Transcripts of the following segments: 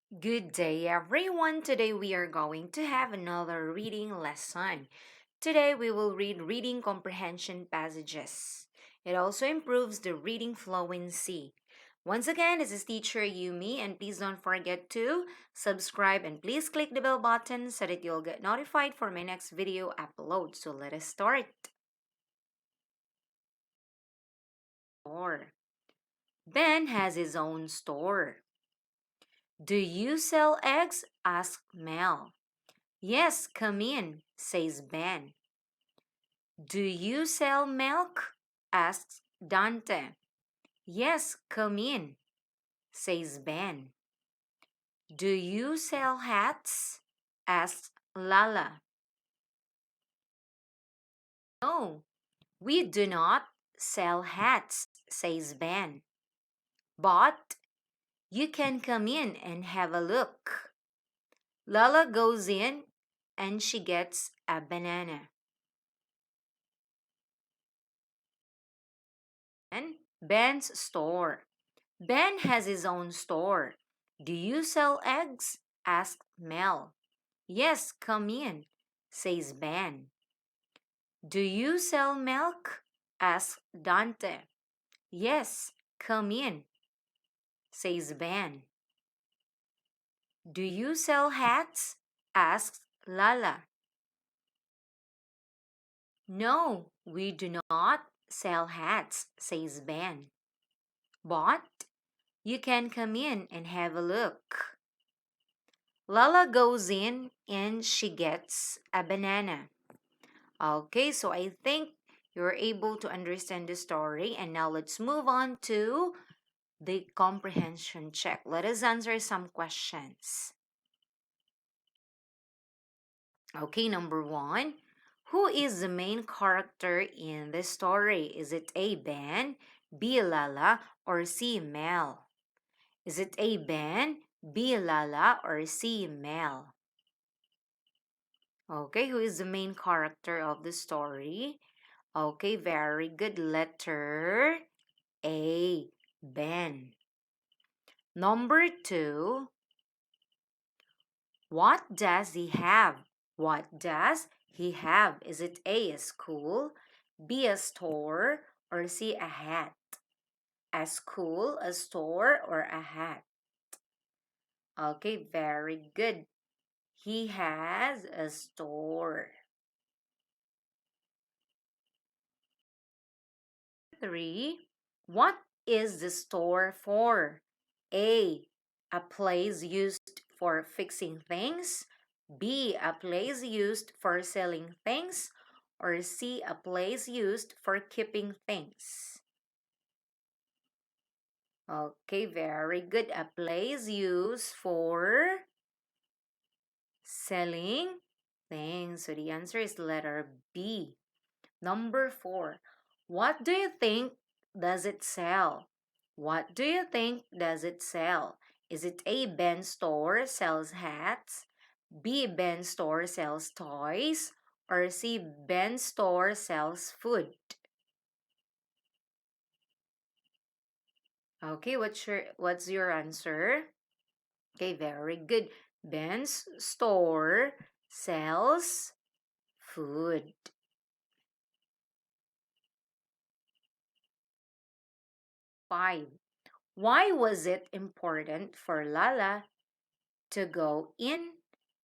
Good day, everyone. Today we are going to have another reading lesson. Today we will read reading comprehension passages. It also improves the reading fluency. Once again, this is teacher Yumi, and please don't forget to subscribe and please click the bell button so that you'll get notified for my next video upload. So let us start. Store. Ben has his own store. Do you sell eggs? Asked Mel. Yes, come in, says Ben. Do you sell milk? Asks Dante. Yes, come in, says Ben. Do you sell hats? Asks Lala. No, we do not sell hats, says Ben. But you can come in and have a look. Lala goes in and she gets a banana. And Ben's store. Ben has his own store. Do you sell eggs? Asked Mel. Yes, come in, says Ben. Do you sell milk? Asked Dante. Yes, come in, says Ben. Do you sell hats? Asked Lala. No, we do not sell hats, says Ben. But you can come in and have a look. Lala goes in and she gets a banana. Okay, so I think you're able to understand the story. And now let's move on to the comprehension check. Let us answer some questions. Okay, number one. Who is the main character in the story? Is it A, Ben, B, Lala, or C, Mel? Is it A, Ben, B, Lala, or C, Mel? Okay, who is the main character of the story? Okay, very good. Letter A, Ben. Number two, what does he have? What does he have? Is it A, a school, B, a store, or C, a hat? A school, a store, or a hat? Okay, very good. He has a store. 3. What is the store for? A. A place used for fixing things. B. A place used for selling things. Or C. A place used for keeping things. Okay, very good. A place used for selling things. So the answer is letter B. Number 4. What do you think does it sell? What do you think does it sell? Is it A, Ben store sells hats, B, Ben store sells toys, or C, Ben store sells food? Okay, what's your answer? Okay, very good. Ben's store sells food. 5. Why was it important for Lala to go in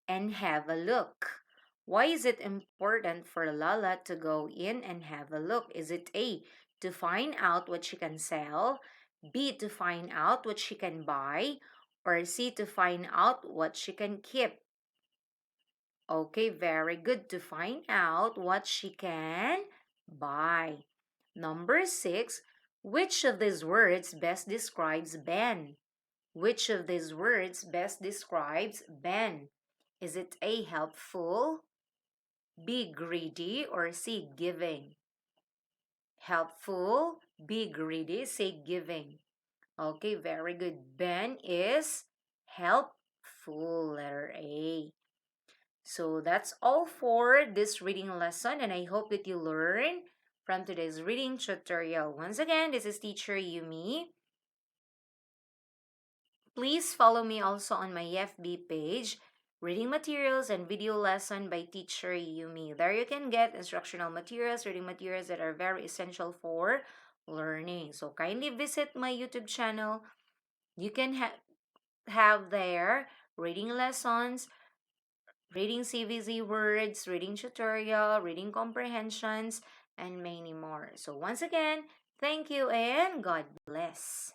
and have a look? Why is it important for Lala to go in and have a look? Is it A, to find out what she can sell, B, to find out what she can buy, or C, to find out what she can keep? Okay, very good. To find out what she can buy. Number 6, which of these words best describes Ben? Which of these words best describes Ben? Is it A, helpful, B, greedy, or C, giving? Helpful, B, greedy, C, giving. Okay, very good. Ben is helpful, letter A. So that's all for this reading lesson, and I hope that you learn from today's reading tutorial. Once again, this is teacher Yumi. Please follow me also on my FB page, Reading Materials and Video Lesson by Teacher Yumi. There you can get instructional materials, reading materials that are very essential for learning. So kindly visit my YouTube channel. You can have there reading lessons, reading CVZ words, reading tutorial, reading comprehensions, and many more. So once again, thank you and God bless.